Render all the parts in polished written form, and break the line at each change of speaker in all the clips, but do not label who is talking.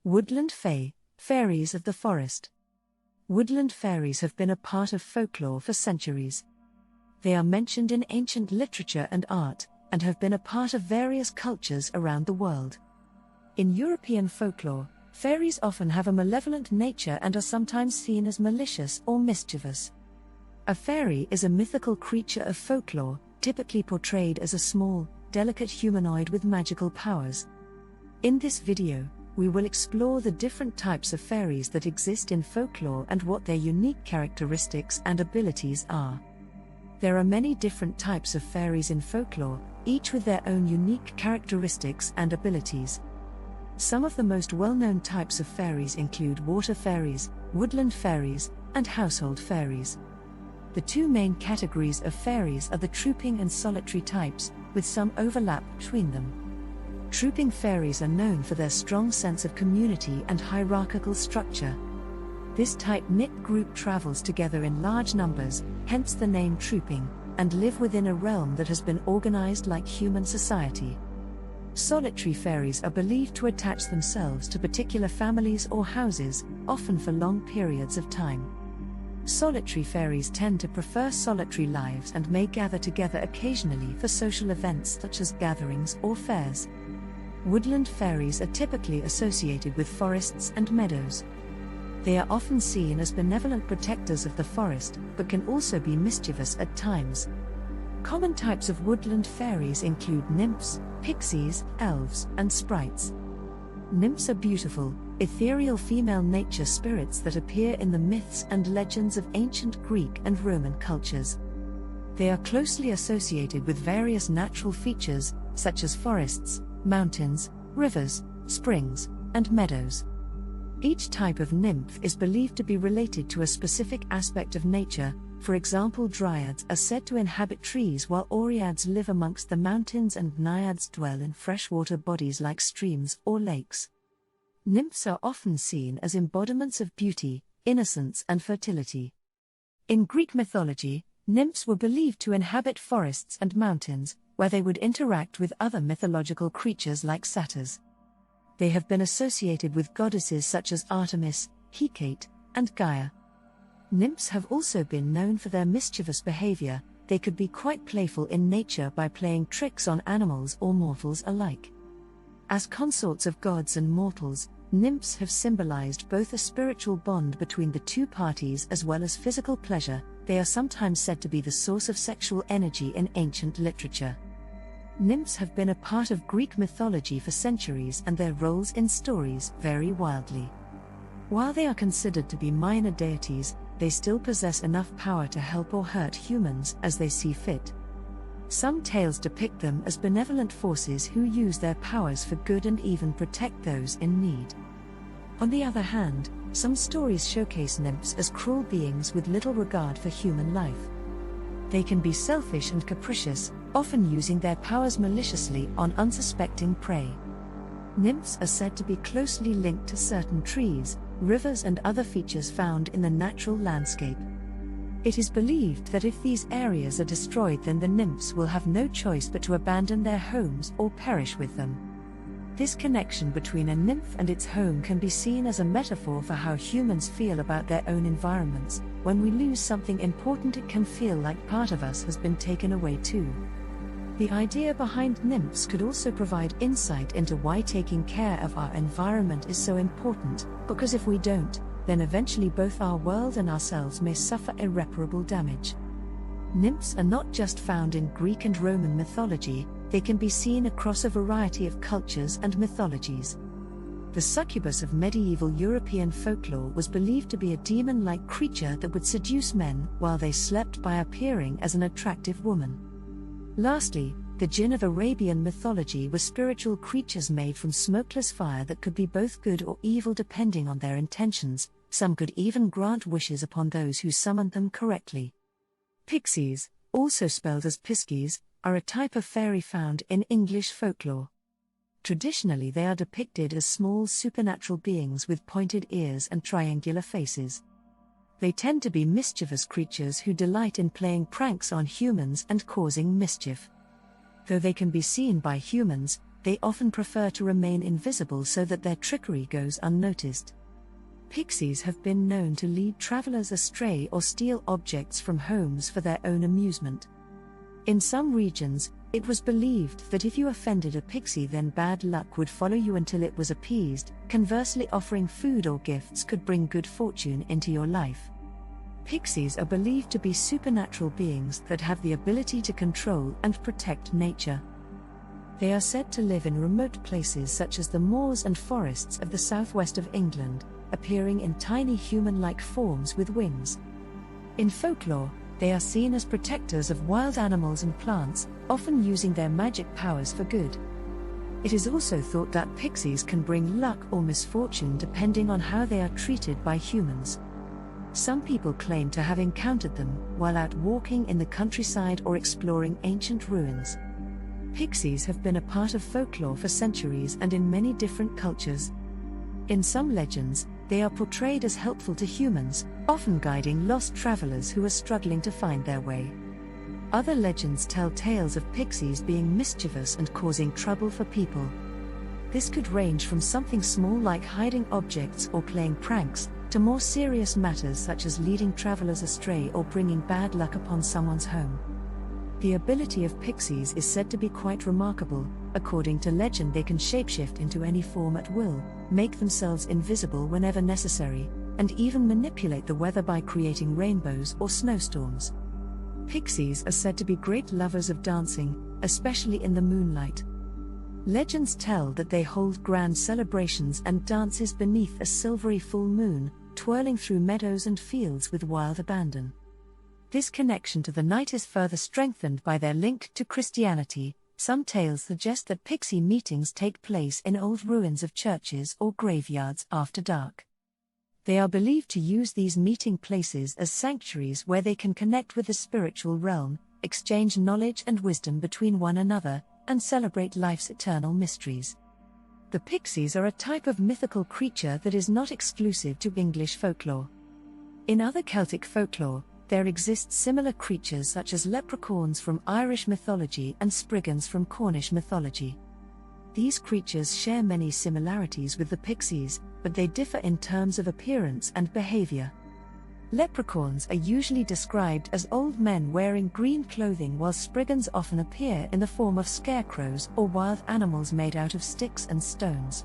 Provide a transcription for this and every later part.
Woodland Fae, fairies of the forest. Woodland fairies have been a part of folklore for centuries. They are mentioned in ancient literature and art, and have been a part of various cultures around the world. In European folklore, fairies often have a malevolent nature and are sometimes seen as malicious or mischievous. A fairy is a mythical creature of folklore, typically portrayed as a small, delicate humanoid with magical powers. In this video, we will explore the different types of fairies that exist in folklore and what their unique characteristics and abilities are. There are many different types of fairies in folklore, each with their own unique characteristics and abilities. Some of the most well-known types of fairies include water fairies, woodland fairies, and household fairies. The two main categories of fairies are the trooping and solitary types, with some overlap between them. Trooping fairies are known for their strong sense of community and hierarchical structure. This tight-knit group travels together in large numbers, hence the name trooping, and live within a realm that has been organized like human society. Solitary fairies are believed to attach themselves to particular families or houses, often for long periods of time. Solitary fairies tend to prefer solitary lives and may gather together occasionally for social events such as gatherings or fairs. Woodland fairies are typically associated with forests and meadows. They are often seen as benevolent protectors of the forest, but can also be mischievous at times. Common types of woodland fairies include nymphs, pixies, elves, and sprites. Nymphs are beautiful, ethereal female nature spirits that appear in the myths and legends of ancient Greek and Roman cultures. They are closely associated with various natural features, such as forests, mountains, rivers, springs, and meadows. Each type of nymph is believed to be related to a specific aspect of nature. For example, dryads are said to inhabit trees while oreads live amongst the mountains and naiads dwell in freshwater bodies like streams or lakes. Nymphs are often seen as embodiments of beauty, innocence, and fertility. In Greek mythology, nymphs were believed to inhabit forests and mountains, where they would interact with other mythological creatures like satyrs. They have been associated with goddesses such as Artemis, Hecate, and Gaia. Nymphs have also been known for their mischievous behavior. They could be quite playful in nature by playing tricks on animals or mortals alike. As consorts of gods and mortals, nymphs have symbolized both a spiritual bond between the two parties as well as physical pleasure. They are sometimes said to be the source of sexual energy in ancient literature. Nymphs have been a part of Greek mythology for centuries, and their roles in stories vary wildly. While they are considered to be minor deities, they still possess enough power to help or hurt humans as they see fit. Some tales depict them as benevolent forces who use their powers for good and even protect those in need. On the other hand, some stories showcase nymphs as cruel beings with little regard for human life. They can be selfish and capricious, often using their powers maliciously on unsuspecting prey. Nymphs are said to be closely linked to certain trees, rivers, and other features found in the natural landscape. It is believed that if these areas are destroyed, then the nymphs will have no choice but to abandon their homes or perish with them. This connection between a nymph and its home can be seen as a metaphor for how humans feel about their own environments. When we lose something important, it can feel like part of us has been taken away too. The idea behind nymphs could also provide insight into why taking care of our environment is so important, because if we don't, then eventually both our world and ourselves may suffer irreparable damage. Nymphs are not just found in Greek and Roman mythology, they can be seen across a variety of cultures and mythologies. The succubus of medieval European folklore was believed to be a demon-like creature that would seduce men while they slept by appearing as an attractive woman. Lastly, the jinn of Arabian mythology were spiritual creatures made from smokeless fire that could be both good or evil depending on their intentions. Some could even grant wishes upon those who summoned them correctly. Pixies, also spelled as piskies, are a type of fairy found in English folklore. Traditionally, they are depicted as small supernatural beings with pointed ears and triangular faces. They tend to be mischievous creatures who delight in playing pranks on humans and causing mischief. Though they can be seen by humans, they often prefer to remain invisible so that their trickery goes unnoticed. Pixies have been known to lead travelers astray or steal objects from homes for their own amusement. In some regions, it was believed that if you offended a pixie, then bad luck would follow you until it was appeased. Conversely, offering food or gifts could bring good fortune into your life. Pixies are believed to be supernatural beings that have the ability to control and protect nature. They are said to live in remote places such as the moors and forests of the southwest of England, appearing in tiny human-like forms with wings. In folklore, they are seen as protectors of wild animals and plants, often using their magic powers for good. It is also thought that pixies can bring luck or misfortune depending on how they are treated by humans. Some people claim to have encountered them while out walking in the countryside or exploring ancient ruins. Pixies have been a part of folklore for centuries and in many different cultures. In some legends, they are portrayed as helpful to humans, often guiding lost travelers who are struggling to find their way. Other legends tell tales of pixies being mischievous and causing trouble for people. This could range from something small like hiding objects or playing pranks, to more serious matters such as leading travelers astray or bringing bad luck upon someone's home. The ability of pixies is said to be quite remarkable. According to legend, they can shapeshift into any form at will, make themselves invisible whenever necessary, and even manipulate the weather by creating rainbows or snowstorms. Pixies are said to be great lovers of dancing, especially in the moonlight. Legends tell that they hold grand celebrations and dances beneath a silvery full moon, twirling through meadows and fields with wild abandon. This connection to the night is further strengthened by their link to Christianity. Some tales suggest that pixie meetings take place in old ruins of churches or graveyards after dark. They are believed to use these meeting places as sanctuaries where they can connect with the spiritual realm, exchange knowledge and wisdom between one another, and celebrate life's eternal mysteries. The pixies are a type of mythical creature that is not exclusive to English folklore. In other Celtic folklore, there exist similar creatures such as leprechauns from Irish mythology and spriggans from Cornish mythology. These creatures share many similarities with the pixies, but they differ in terms of appearance and behavior. Leprechauns are usually described as old men wearing green clothing, while spriggans often appear in the form of scarecrows or wild animals made out of sticks and stones.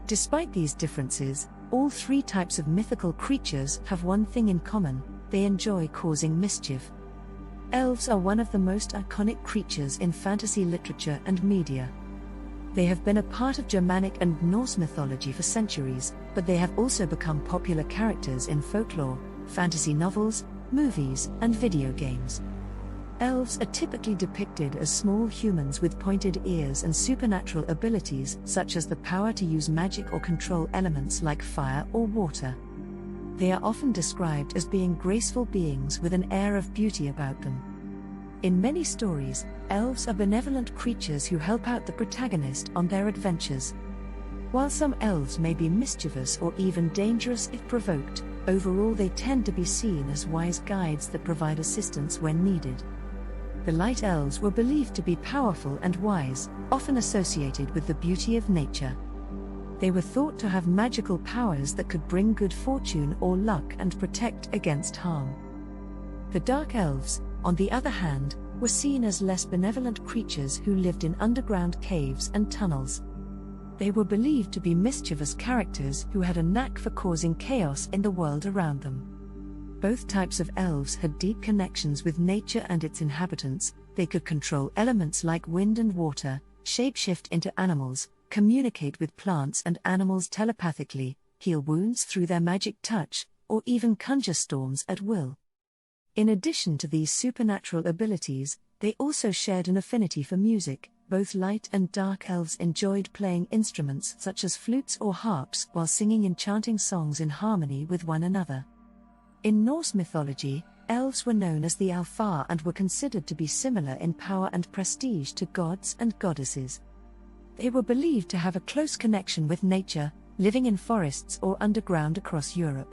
Despite these differences, all three types of mythical creatures have one thing in common: they enjoy causing mischief. Elves are one of the most iconic creatures in fantasy literature and media. They have been a part of Germanic and Norse mythology for centuries, but they have also become popular characters in folklore, fantasy novels, movies, and video games. Elves are typically depicted as small humans with pointed ears and supernatural abilities such as the power to use magic or control elements like fire or water. They are often described as being graceful beings with an air of beauty about them. In many stories, elves are benevolent creatures who help out the protagonist on their adventures. While some elves may be mischievous or even dangerous if provoked, overall they tend to be seen as wise guides that provide assistance when needed. The light elves were believed to be powerful and wise, often associated with the beauty of nature. They were thought to have magical powers that could bring good fortune or luck and protect against harm. The dark elves, on the other hand, were seen as less benevolent creatures who lived in underground caves and tunnels. They were believed to be mischievous characters who had a knack for causing chaos in the world around them. Both types of elves had deep connections with nature and its inhabitants. They could control elements like wind and water, shapeshift into animals, communicate with plants and animals telepathically, heal wounds through their magic touch, or even conjure storms at will. In addition to these supernatural abilities, they also shared an affinity for music. Both light and dark elves enjoyed playing instruments such as flutes or harps while singing enchanting songs in harmony with one another. In Norse mythology, elves were known as the Alfar and were considered to be similar in power and prestige to gods and goddesses. They were believed to have a close connection with nature, living in forests or underground across Europe.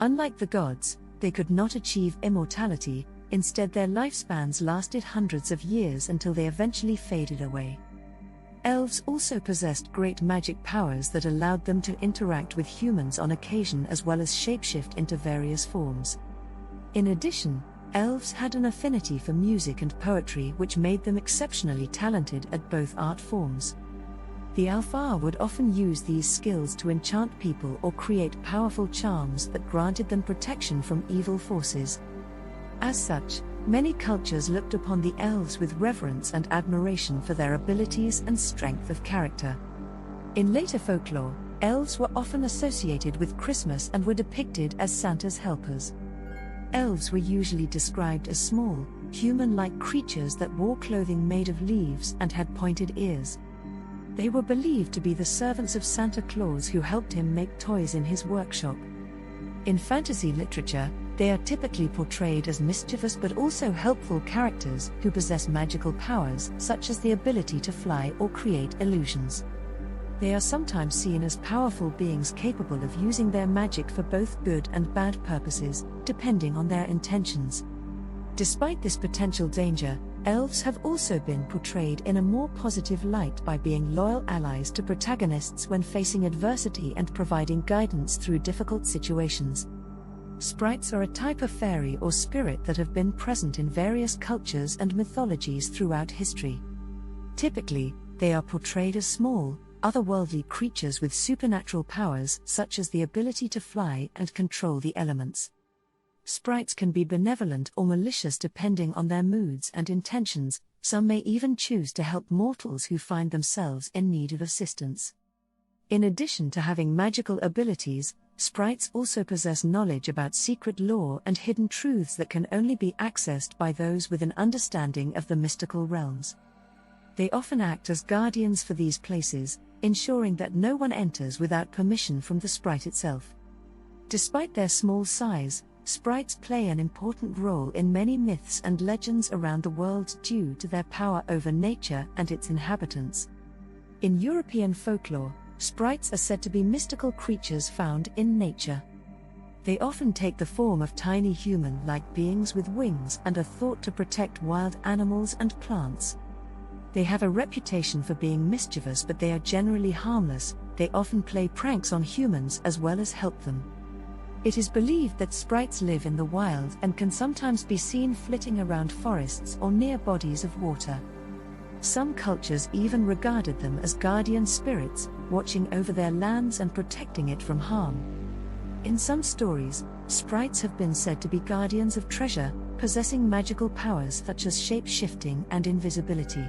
Unlike the gods, they could not achieve immortality. Instead, their lifespans lasted hundreds of years until they eventually faded away. Elves also possessed great magic powers that allowed them to interact with humans on occasion as well as shapeshift into various forms. In addition, elves had an affinity for music and poetry which made them exceptionally talented at both art forms. The Alfar would often use these skills to enchant people or create powerful charms that granted them protection from evil forces. As such, many cultures looked upon the elves with reverence and admiration for their abilities and strength of character. In later folklore, elves were often associated with Christmas and were depicted as Santa's helpers. Elves were usually described as small, human-like creatures that wore clothing made of leaves and had pointed ears. They were believed to be the servants of Santa Claus who helped him make toys in his workshop. In fantasy literature, they are typically portrayed as mischievous but also helpful characters who possess magical powers such as the ability to fly or create illusions. They are sometimes seen as powerful beings capable of using their magic for both good and bad purposes, depending on their intentions. Despite this potential danger, elves have also been portrayed in a more positive light by being loyal allies to protagonists when facing adversity and providing guidance through difficult situations. Sprites are a type of fairy or spirit that have been present in various cultures and mythologies throughout history. Typically, they are portrayed as small, otherworldly creatures with supernatural powers such as the ability to fly and control the elements. Sprites can be benevolent or malicious depending on their moods and intentions. Some may even choose to help mortals who find themselves in need of assistance. In addition to having magical abilities, sprites also possess knowledge about secret lore and hidden truths that can only be accessed by those with an understanding of the mystical realms. They often act as guardians for these places, ensuring that no one enters without permission from the sprite itself. Despite their small size, sprites play an important role in many myths and legends around the world due to their power over nature and its inhabitants. In European folklore, sprites are said to be mystical creatures found in nature. They often take the form of tiny human-like beings with wings and are thought to protect wild animals and plants. They have a reputation for being mischievous, but they are generally harmless. They often play pranks on humans as well as help them. It is believed that sprites live in the wild and can sometimes be seen flitting around forests or near bodies of water. Some cultures even regarded them as guardian spirits, watching over their lands and protecting it from harm. In some stories, sprites have been said to be guardians of treasure, possessing magical powers such as shape-shifting and invisibility.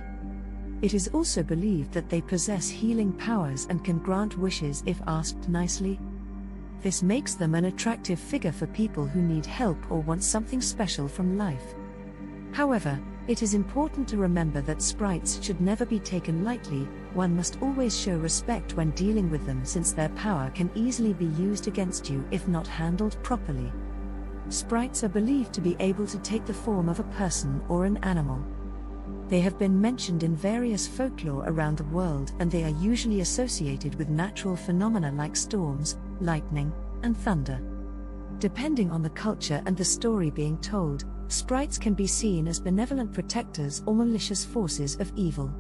It is also believed that they possess healing powers and can grant wishes if asked nicely. This makes them an attractive figure for people who need help or want something special from life. However, it is important to remember that sprites should never be taken lightly. One must always show respect when dealing with them, since their power can easily be used against you if not handled properly. Sprites are believed to be able to take the form of a person or an animal. They have been mentioned in various folklore around the world, and they are usually associated with natural phenomena like storms, lightning, and thunder. Depending on the culture and the story being told, sprites can be seen as benevolent protectors or malicious forces of evil.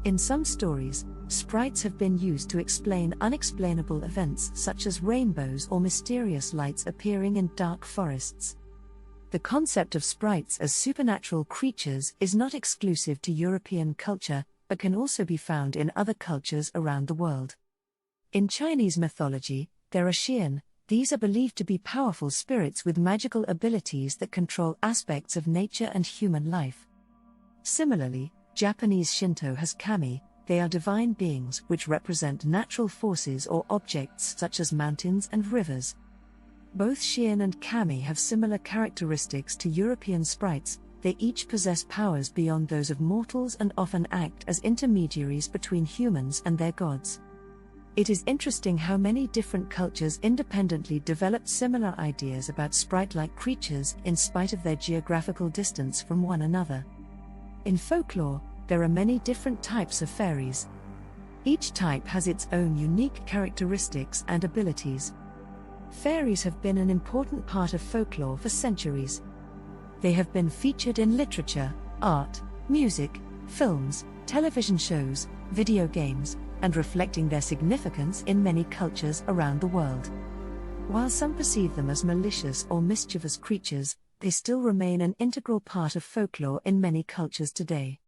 In some stories, sprites have been used to explain unexplainable events such as rainbows or mysterious lights appearing in dark forests. The concept of sprites as supernatural creatures is not exclusive to European culture, but can also be found in other cultures around the world. In Chinese mythology, there are xian. These are believed to be powerful spirits with magical abilities that control aspects of nature and human life. Similarly, Japanese Shinto has kami. They are divine beings which represent natural forces or objects such as mountains and rivers. Both xian and kami have similar characteristics to European sprites. They each possess powers beyond those of mortals and often act as intermediaries between humans and their gods. It is interesting how many different cultures independently developed similar ideas about sprite-like creatures in spite of their geographical distance from one another. In folklore, there are many different types of fairies. Each type has its own unique characteristics and abilities. Fairies have been an important part of folklore for centuries. They have been featured in literature, art, music, films, television shows, video games, and reflecting their significance in many cultures around the world. While some perceive them as malicious or mischievous creatures, they still remain an integral part of folklore in many cultures today.